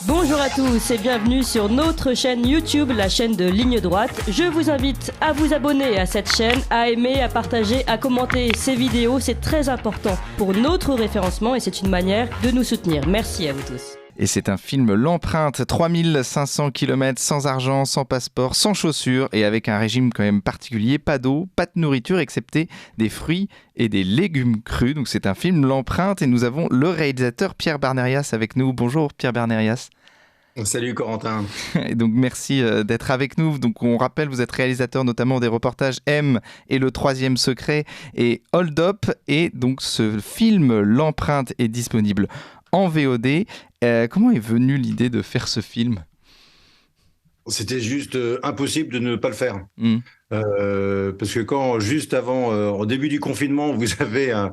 Bonjour à tous et bienvenue sur notre chaîne YouTube, la chaîne de Ligne Droite. Je vous invite à vous abonner à cette chaîne, à aimer, à partager, à commenter ces vidéos. C'est très important pour notre référencement et c'est une manière de nous soutenir. Merci à vous tous. Et c'est un film L'Empreinte, 3500 km sans argent, sans passeport, sans chaussures et avec un régime quand même particulier, pas d'eau, pas de nourriture excepté des fruits et des légumes crus. Donc c'est un film L'Empreinte et nous avons le réalisateur Pierre Barnérias avec nous. Bonjour Pierre Barnérias. Salut Corentin. Et donc merci d'être avec nous. Donc on rappelle, vous êtes réalisateur notamment des reportages M et Le Troisième Secret et Hold Up. Et donc ce film L'Empreinte est disponible en VOD. Comment est venue l'idée de faire ce film ? C'était juste impossible de ne pas le faire. Parce que quand, juste avant, au début du confinement, vous avez un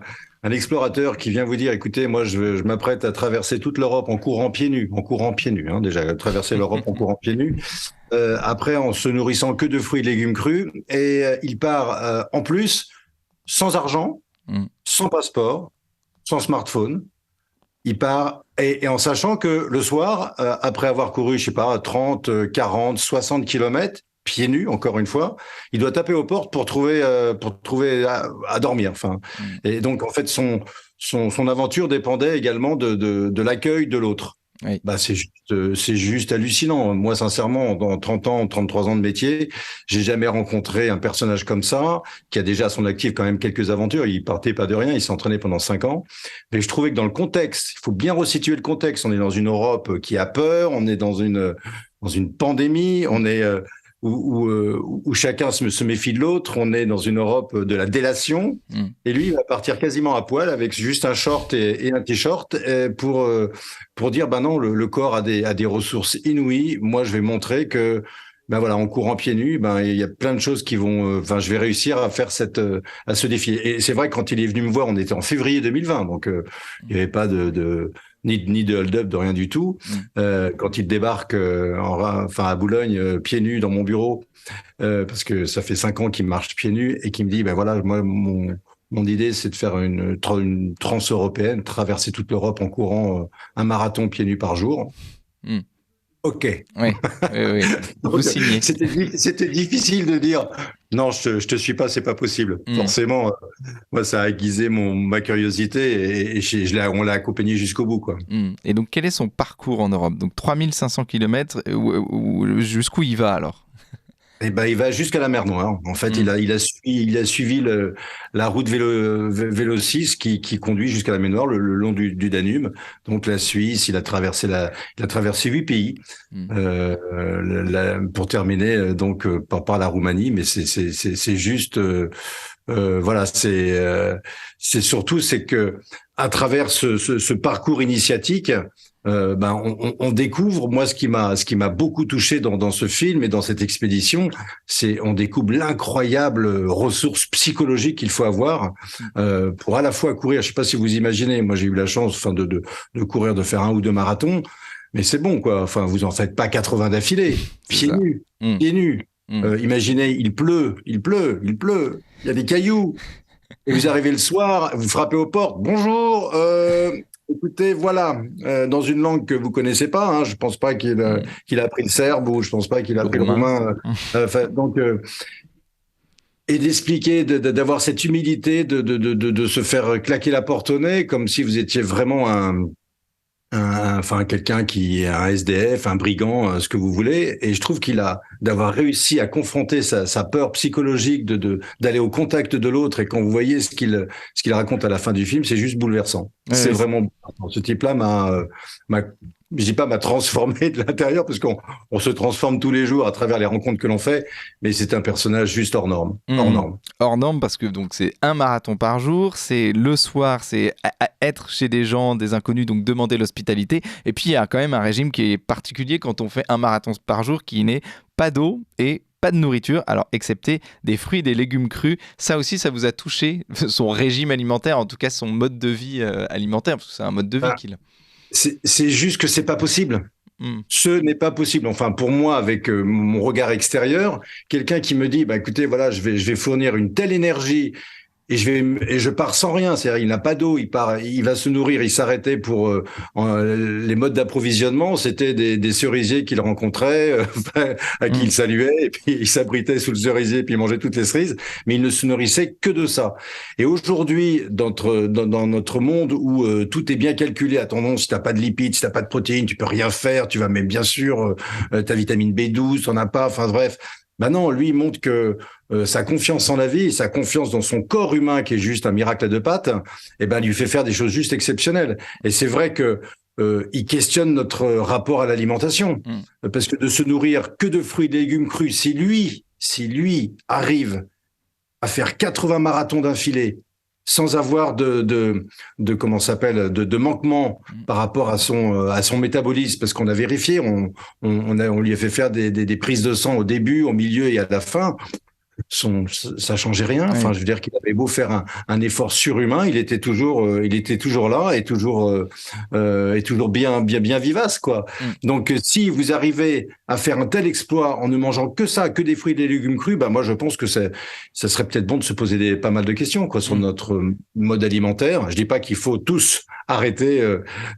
explorateur qui vient vous dire, écoutez, moi je m'apprête à traverser toute l'Europe en courant pieds nus, hein, déjà, traverser l'Europe en courant pieds nus, après en se nourrissant que de fruits et légumes crus, et il part en plus sans argent, sans passeport, sans smartphone. Il part, et en sachant que le soir, après avoir couru, je sais pas, 30, 40, 60 kilomètres, pieds nus, encore une fois, il doit taper aux portes pour trouver à dormir. Enfin, et donc, en fait, son aventure dépendait également de l'accueil de l'autre. Oui. Bah, c'est juste hallucinant. Moi, sincèrement, dans 30 ans, 33 ans de métier, j'ai jamais rencontré un personnage comme ça, qui a déjà à son actif quand même quelques aventures. Il partait pas de rien, il s'entraînait pendant 5 ans. Mais je trouvais que dans le contexte, il faut bien resituer le contexte. On est dans une Europe qui a peur, on est dans une pandémie, on est où chacun se méfie de l'autre. On est dans une Europe de la délation. Et lui, il va partir quasiment à poil avec juste un short et un t-shirt pour dire, ben non, le corps a des ressources inouïes. Moi, je vais montrer que, ben voilà, en courant pieds nus, ben il y a plein de choses qui vont, je vais réussir à faire à ce défi. Et c'est vrai que quand il est venu me voir, on était en février 2020, donc il n'y avait pas ni de hold-up, de rien du tout. Quand il débarque à Boulogne, pieds nus dans mon bureau, parce que ça fait 5 ans qu'il marche pieds nus et qu'il me dit, ben voilà, moi, mon idée, c'est de faire une trans-européenne, traverser toute l'Europe en courant un marathon pieds nus par jour. Ok. Oui. Vous signez. C'était difficile de dire non, je te suis pas, c'est pas possible. Forcément, moi, ça a aiguisé ma curiosité et on l'a accompagné jusqu'au bout, quoi. Et donc, quel est son parcours en Europe ? Donc, 3500 km, jusqu'où il va alors ? Eh ben, il va jusqu'à la mer Noire. En fait, il a suivi la route vélo 6 qui conduit jusqu'à la mer Noire, le long du Danube. Donc, la Suisse, il a traversé 8 pays, pour terminer, donc, par la Roumanie. Mais c'est juste, voilà, c'est surtout, c'est que, à travers ce parcours initiatique, on découvre, moi, ce qui m'a beaucoup touché dans ce film et dans cette expédition, c'est on découvre l'incroyable ressource psychologique qu'il faut avoir pour à la fois courir. Je sais pas si vous imaginez, moi j'ai eu la chance, de courir, de faire 1 ou 2 marathons, mais c'est bon, quoi. Enfin, vous en faites pas 80 d'affilée, pieds nus. Imaginez, il pleut, il y a des cailloux. Et vous arrivez le soir, vous frappez aux portes. Bonjour, écoutez, voilà, dans une langue que vous connaissez pas, hein, je pense pas qu'il a appris le serbe ou je pense pas qu'il a appris le roumain. Et d'expliquer, d'avoir cette humilité, de se faire claquer la porte au nez, comme si vous étiez vraiment quelqu'un qui est un SDF, un brigand, ce que vous voulez. Et je trouve d'avoir réussi à confronter sa peur psychologique d'aller au contact de l'autre. Et quand vous voyez ce qu'il raconte à la fin du film, c'est juste bouleversant. C'est vraiment bouleversant. Ce type-là je dis pas m'a transformé de l'intérieur parce qu'on se transforme tous les jours à travers les rencontres que l'on fait, mais c'est un personnage juste hors norme. Hors norme parce que donc c'est un marathon par jour, c'est le soir, c'est être chez des gens, des inconnus, donc demander l'hospitalité. Et puis il y a quand même un régime qui est particulier quand on fait un marathon par jour qui n'est pas d'eau et pas de nourriture, alors excepté des fruits et des légumes crus. Ça aussi, ça vous a touché, son régime alimentaire, en tout cas son mode de vie alimentaire, parce que c'est un mode de vie qu'il a. C'est juste que c'est pas possible. Ce n'est pas possible. Enfin, pour moi, avec mon regard extérieur, quelqu'un qui me dit, écoutez, voilà, je vais fournir une telle énergie et je pars sans rien. C'est-à-dire, il n'a pas d'eau, il va se nourrir. Il s'arrêtait pour les modes d'approvisionnement. C'était des cerisiers qu'il rencontrait, à qui il saluait, et puis il s'abritait sous le cerisier, puis il mangeait toutes les cerises. Mais il ne se nourrissait que de ça. Et aujourd'hui, dans notre monde où tout est bien calculé, attention, si t'as pas de lipides, si t'as pas de protéines, tu peux rien faire. Tu vas, mais bien sûr, ta vitamine B12, t'en as pas. Enfin bref. Ben non, lui, il montre que sa confiance en la vie, sa confiance dans son corps humain, qui est juste un miracle à deux pattes, eh ben, lui fait faire des choses juste exceptionnelles. Et c'est vrai que il questionne notre rapport à l'alimentation, parce que de se nourrir que de fruits et de légumes crus, si lui arrive à faire 80 marathons d'affilée, sans avoir de comment s'appelle de manquement par rapport à son métabolisme, parce qu'on a vérifié, on lui a fait faire des prises de sang au début, au milieu et à la fin. Ça changeait rien. Enfin, je veux dire qu'il avait beau faire un effort surhumain, il était toujours là et toujours bien vivace, quoi. Donc, si vous arrivez à faire un tel exploit en ne mangeant que ça, que des fruits et des légumes crus, bah moi je pense que ça serait peut-être bon de se poser pas mal de questions, quoi, sur notre mode alimentaire. Je dis pas qu'il faut tous arrêter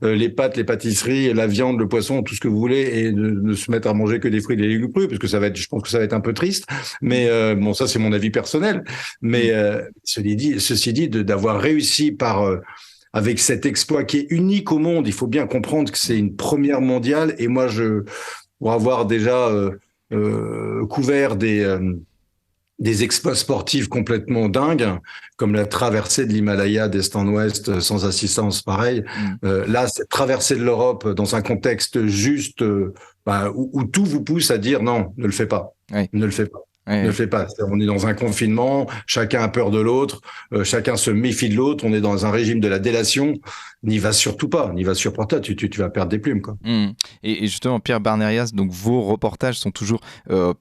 les pâtes, les pâtisseries, la viande, le poisson, tout ce que vous voulez, et de se mettre à manger que des fruits et des légumes crus, parce que je pense que ça va être un peu triste. Mais bon, ça c'est mon avis personnel. Mais ceci dit, d'avoir réussi avec cet exploit qui est unique au monde, il faut bien comprendre que c'est une première mondiale. Et moi, pour avoir déjà couvert des exploits sportifs complètement dingues, comme la traversée de l'Himalaya d'est en ouest sans assistance pareil. Là, cette traversée de l'Europe dans un contexte juste où tout vous pousse à dire non, ne le fais pas, ne le fais pas. Ne le fais pas. On est dans un confinement, chacun a peur de l'autre, chacun se méfie de l'autre, on est dans un régime de la délation. N'y va surtout pas, tu vas perdre des plumes, quoi. Et justement, Pierre Barnérias, donc vos reportages sont toujours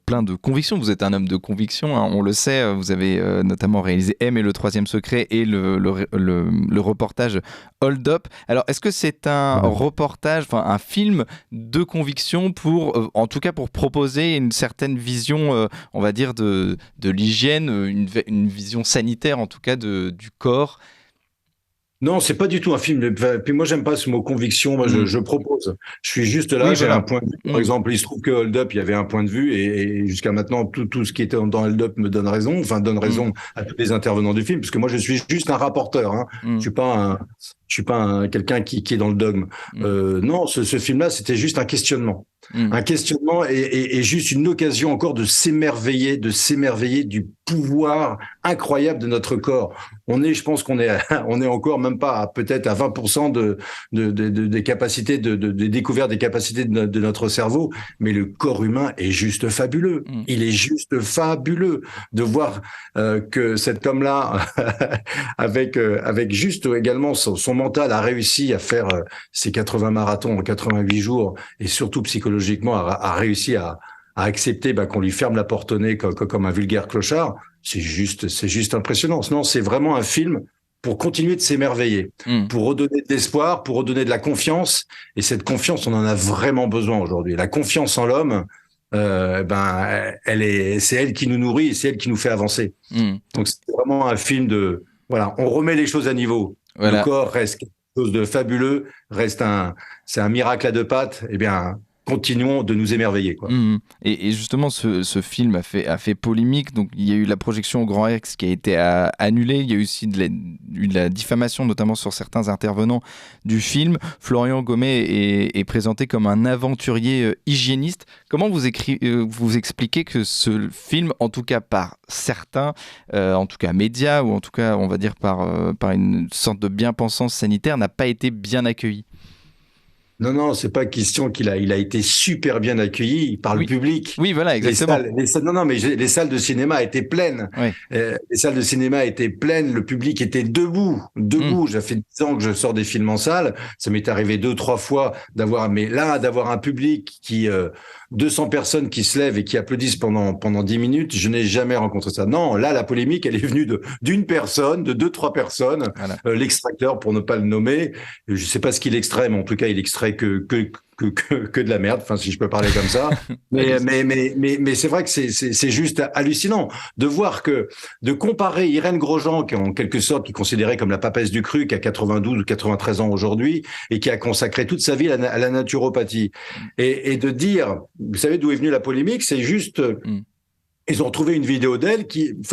pleins de conviction. Vous êtes un homme de conviction, hein, on le sait. Vous avez notamment réalisé M et le troisième secret et le reportage Hold Up. Alors, est-ce que c'est un reportage, enfin un film de conviction en tout cas pour proposer une certaine vision, on va dire de l'hygiène, une vision sanitaire en tout cas du corps? Non, c'est pas du tout un film. Puis moi, j'aime pas ce mot conviction. Moi, je propose. Je suis juste là. J'ai un point de vue. Par exemple, il se trouve que Hold Up, il y avait un point de vue, et jusqu'à maintenant, tout ce qui était dans Hold Up me donne raison. Enfin, donne raison à tous les intervenants du film, parce que moi, je suis juste un rapporteur. Hein. Je suis pas quelqu'un qui est dans le dogme. Non, ce film-là, c'était juste un questionnement. Un questionnement et juste une occasion encore de s'émerveiller du pouvoir incroyable de notre corps. Je pense qu'on est encore même pas peut-être à 20% des capacités de découverte des capacités de notre cerveau, mais le corps humain est juste fabuleux. Il est juste fabuleux de voir que cet homme-là, avec juste également son mental, a réussi à faire ses 80 marathons en 88 jours, et surtout psychologiquement a réussi à accepter qu'on lui ferme la porte au nez comme un vulgaire clochard. C'est juste impressionnant. Non, c'est vraiment un film pour continuer de s'émerveiller, pour redonner de l'espoir, pour redonner de la confiance. Et cette confiance, on en a vraiment besoin aujourd'hui. La confiance en l'homme, c'est elle qui nous nourrit et c'est elle qui nous fait avancer. Donc c'est vraiment un film on remet les choses à niveau. Voilà. Le corps reste quelque chose de fabuleux, c'est un miracle à deux pattes. Eh bien, continuons de nous émerveiller, quoi. Et justement, ce film a fait polémique. Donc, il y a eu la projection au Grand Rex qui a été annulée. Il y a eu aussi de la diffamation, notamment sur certains intervenants du film. Florian Gommet est présenté comme un aventurier hygiéniste. Comment vous expliquez que ce film, en tout cas par certains, en tout cas médias, ou en tout cas, on va dire par une sorte de bien-pensance sanitaire, n'a pas été bien accueilli? Non, c'est pas question il a été super bien accueilli par le public. Oui, voilà, exactement. Mais les salles de cinéma étaient pleines. Oui. Les salles de cinéma étaient pleines, le public était debout. Ça fait 10 ans que je sors des films en salle. Ça m'est arrivé 2-3 fois d'avoir un public 200 personnes qui se lèvent et qui applaudissent pendant 10 minutes. Je n'ai jamais rencontré ça. Non, là, la polémique, elle est venue d'une personne, de 2-3 personnes. Voilà. L'extracteur, pour ne pas le nommer. Je sais pas ce qu'il extrait, mais en tout cas, il extrait ferait que de la merde, enfin si je peux parler comme ça. mais c'est vrai que c'est juste hallucinant de voir de comparer Irène Grosjean, qui en quelque sorte qui est considérée comme la papesse du cru, qui a 92 ou 93 ans aujourd'hui et qui a consacré toute sa vie à la naturopathie, et de dire, vous savez d'où est venue la polémique, c'est juste ils ont trouvé une vidéo d'elle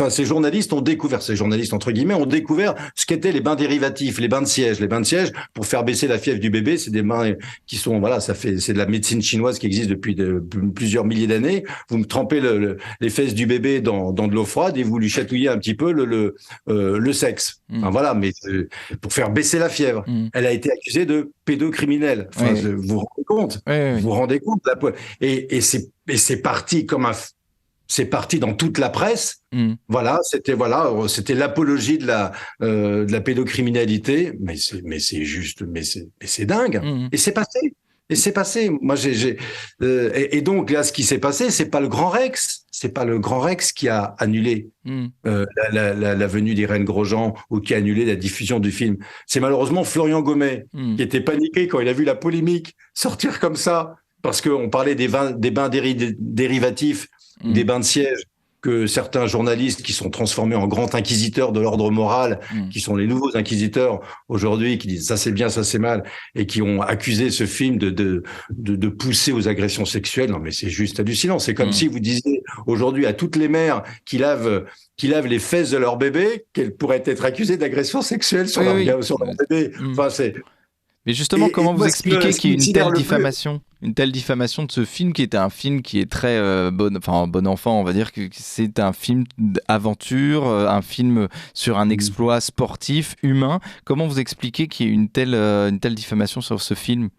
ces journalistes entre guillemets ont découvert ce qu'étaient les bains dérivatifs, les bains de siège. Les bains de siège, pour faire baisser la fièvre du bébé, c'est des bains qui sont, c'est de la médecine chinoise qui existe depuis plusieurs milliers d'années. Vous me trempez les fesses du bébé dans de l'eau froide et vous lui chatouillez un petit peu le sexe. Enfin, voilà, mais pour faire baisser la fièvre. Elle a été accusée de pédocriminel. Enfin, vous vous rendez compte? Vous vous rendez compte? Et c'est parti comme c'est parti dans toute la presse. Voilà, c'était l'apologie de la pédocriminalité. Mais c'est dingue. Et c'est passé. Et c'est passé. Moi, et donc là, ce qui s'est passé, c'est pas le Grand Rex. C'est pas le Grand Rex qui a annulé la venue d'Irène Grosjean ou qui a annulé la diffusion du film. C'est malheureusement Florian Gomet qui était paniqué quand il a vu la polémique sortir comme ça, parce qu'on parlait des bains dérivatifs, des bains de siège, que certains journalistes qui sont transformés en grands inquisiteurs de l'ordre moral, qui sont les nouveaux inquisiteurs aujourd'hui, qui disent ça c'est bien, ça c'est mal, et qui ont accusé ce film de pousser aux agressions sexuelles. Non mais c'est juste hallucinant. C'est comme si vous disiez aujourd'hui à toutes les mères qui lavent les fesses de leur bébé qu'elles pourraient être accusées d'agression sexuelle sur leur bébé. Enfin, mais justement, comment vous expliquez qu'il y ait une telle diffamation de ce film, qui était un film qui est très bon enfant, on va dire que c'est un film d'aventure, un film sur un exploit sportif, humain. Comment vous expliquez qu'il y ait une telle diffamation sur ce film ?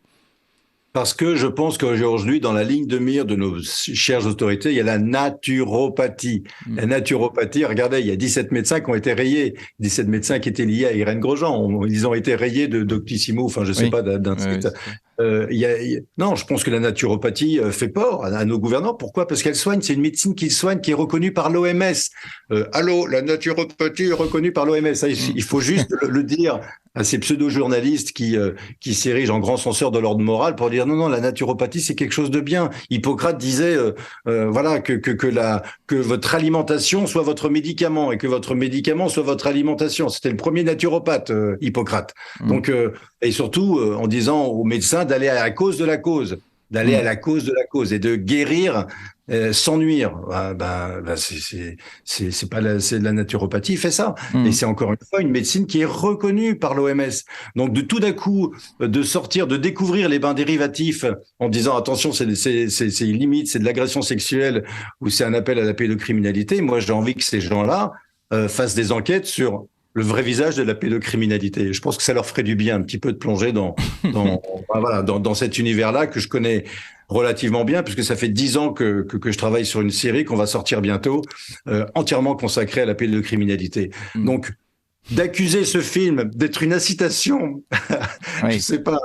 Parce que je pense qu'aujourd'hui, dans la ligne de mire de nos chères autorités, il y a la naturopathie. La naturopathie, regardez, il y a 17 médecins qui ont été rayés. 17 médecins qui étaient liés à Irène Grosjean. Ils ont été rayés de Doctissimo, enfin, je sais pas, d'un site. Non, je pense que la naturopathie fait peur à nos gouvernants. Pourquoi? Parce qu'elle soigne, c'est une médecine qui soigne, qui est reconnue par l'OMS. Allô, la naturopathie est reconnue par l'OMS. Il faut juste le dire à ces pseudo-journalistes qui s'érigent en grands censeurs de l'ordre moral pour dire non, la naturopathie, c'est quelque chose de bien. Hippocrate disait, que votre alimentation soit votre médicament et que votre médicament soit votre alimentation. C'était le premier naturopathe, Hippocrate. Donc, et surtout, en disant aux médecins d'aller à la cause de la cause, à la cause de la cause et de guérir sans nuire. C'est de la naturopathie, il fait ça. Et c'est encore une fois une médecine qui est reconnue par l'OMS. Donc tout d'un coup, de découvrir les bains dérivatifs en disant attention, c'est limite, c'est de l'agression sexuelle ou c'est un appel à la pédocriminalité. Moi, j'ai envie que ces gens-là fassent des enquêtes sur le vrai visage de la pédocriminalité. Je pense que ça leur ferait du bien un petit peu de plonger dans cet univers-là que je connais relativement bien, puisque ça fait 10 ans que je travaille sur une série qu'on va sortir bientôt, entièrement consacrée à la pédocriminalité. Donc, d'accuser ce film d'être une incitation, je sais pas,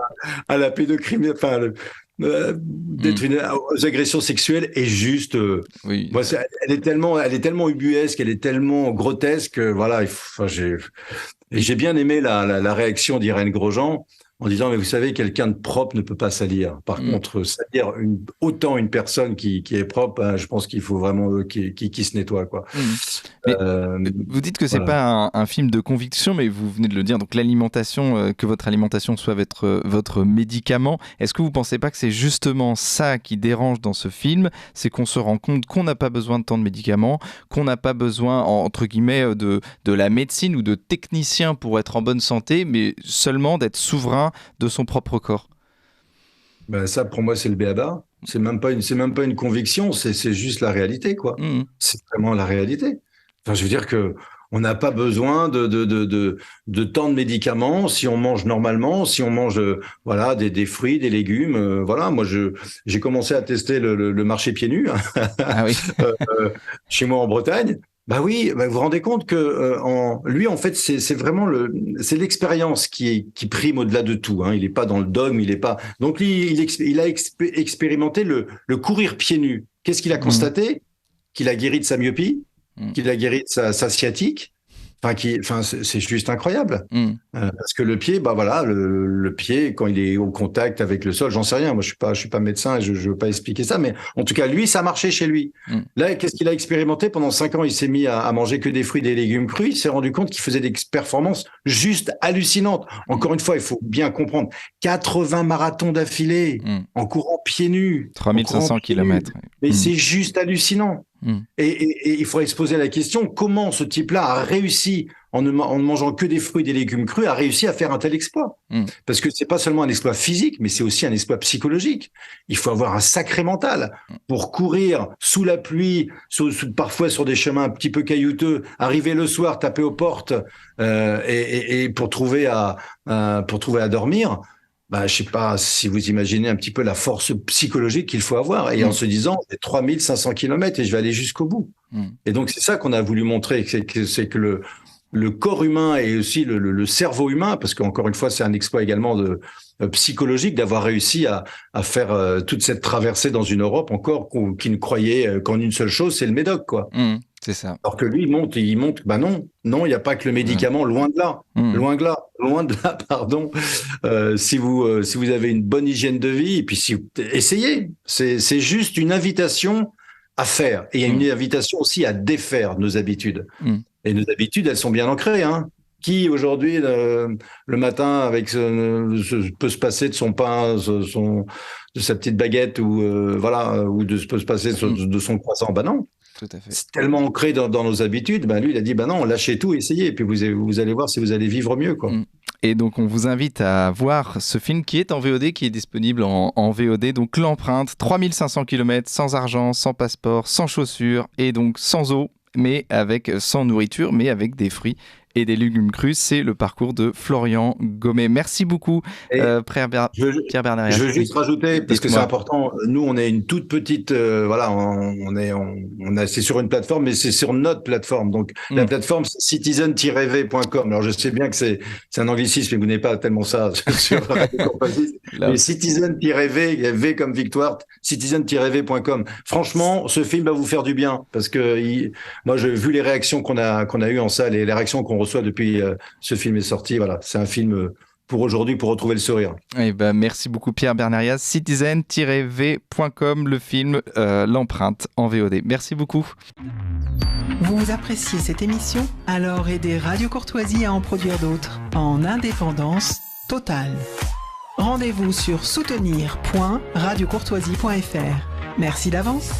à la pédocriminalité, enfin, d'être aux agressions sexuelles est juste. Moi, elle est tellement ubuesque, elle est tellement grotesque. Voilà, j'ai bien aimé la réaction d'Irène Grosjean en disant mais vous savez, quelqu'un de propre ne peut pas salir. Par contre, salir autant une personne qui est propre, je pense qu'il faut vraiment qui se nettoie, quoi. Mais vous dites que c'est pas un film de conviction, mais vous venez de le dire. Donc l'alimentation, que votre alimentation soit votre médicament. Est-ce que vous pensez pas que c'est justement ça qui dérange dans ce film, c'est qu'on se rend compte qu'on n'a pas besoin de tant de médicaments, qu'on n'a pas besoin entre guillemets de la médecine ou de techniciens pour être en bonne santé, mais seulement d'être souverain de son propre corps. Ça, pour moi, c'est le b.a.-ba. C'est même pas une conviction, c'est juste la réalité, quoi. C'est vraiment la réalité. Enfin, je veux dire que on n'a pas besoin de tant de médicaments si on mange normalement, si on mange des fruits, des légumes. Moi, j'ai commencé à tester le marché pieds nus chez moi en Bretagne. Vous vous rendez compte que lui, en fait, c'est vraiment c'est l'expérience qui prime au-delà de tout. Il n'est pas dans le dogme, il est pas. Donc lui, il a expérimenté le courir pieds nus. Qu'est-ce qu'il a constaté? Qu'il a guéri de sa myopie, qu'il a guéri de sa sciatique. c'est juste incroyable. Parce que le pied, le pied, quand il est au contact avec le sol, j'en sais rien. Moi, je suis pas médecin et je veux pas expliquer ça. Mais en tout cas, lui, ça marchait chez lui. Là, qu'est-ce qu'il a expérimenté? Pendant 5 ans, il s'est mis à manger que des fruits et des légumes crus. Il s'est rendu compte qu'il faisait des performances juste hallucinantes. Encore une fois, il faut bien comprendre. 80 marathons d'affilée, en courant pieds nus. 3500 km. Mais c'est juste hallucinant. Et il faudrait se poser la question, comment ce type-là a réussi, en ne mangeant que des fruits et des légumes crus, a réussi à faire un tel exploit? Parce que c'est pas seulement un exploit physique, mais c'est aussi un exploit psychologique. Il faut avoir un sacré mental pour courir sous la pluie, parfois sur des chemins un petit peu caillouteux, arriver le soir, taper aux portes et pour trouver à dormir. Je sais pas si vous imaginez un petit peu la force psychologique qu'il faut avoir, et en se disant, j'ai 3500 km et je vais aller jusqu'au bout. Et donc, c'est ça qu'on a voulu montrer, c'est que le corps humain et aussi le cerveau humain, parce qu'encore une fois, c'est un exploit également psychologique d'avoir réussi à faire toute cette traversée dans une Europe encore qui ne croyait qu'en une seule chose, c'est le médoc, quoi. C'est ça. Alors que lui, il monte, non, il n'y a pas que le médicament, loin de là, pardon. Si vous avez une bonne hygiène de vie, et puis essayez, c'est juste une invitation à faire, et il y a une invitation aussi à défaire nos habitudes. Et nos habitudes, elles sont bien ancrées, hein. Qui aujourd'hui le matin peut se passer de son pain, de sa petite baguette ou peut se passer de son croissant? Non. Tout à fait. C'est tellement ancré dans nos habitudes. Lui, il a dit non, lâchez tout, essayez, et puis vous allez voir si vous allez vivre mieux, quoi. Et donc, on vous invite à voir ce film qui est en VOD, qui est disponible en VOD. Donc, L'Empreinte, 3500 km, sans argent, sans passeport, sans chaussures et donc sans eau, mais sans nourriture, mais avec des fruits et des légumes crus. C'est le parcours de Florian Gommet. Merci beaucoup, Pierre Bernarias. Je veux juste rajouter, parce que c'est important, nous, on est une toute petite, c'est sur une plateforme, mais c'est sur notre plateforme. Donc, la plateforme, c'est citizen-v.com. Alors, je sais bien que c'est un anglicisme, mais vous n'avez pas tellement ça sur Radio Compagnie. Mais citizen-v, V comme victoire, citizen-v.com. Franchement, ce film va vous faire du bien, parce que moi, j'ai vu les réactions qu'on a eues en salle et les réactions qu'on reçoit depuis ce film est sorti. Voilà, c'est un film pour aujourd'hui, pour retrouver le sourire. Merci beaucoup, Pierre Bernarias. Citizen-v.com, le film L'Empreinte en VOD. Merci beaucoup. Vous appréciez cette émission? Alors aidez Radio Courtoisie à en produire d'autres en indépendance totale. Rendez-vous sur soutenir.radiocourtoisie.fr. Merci d'avance.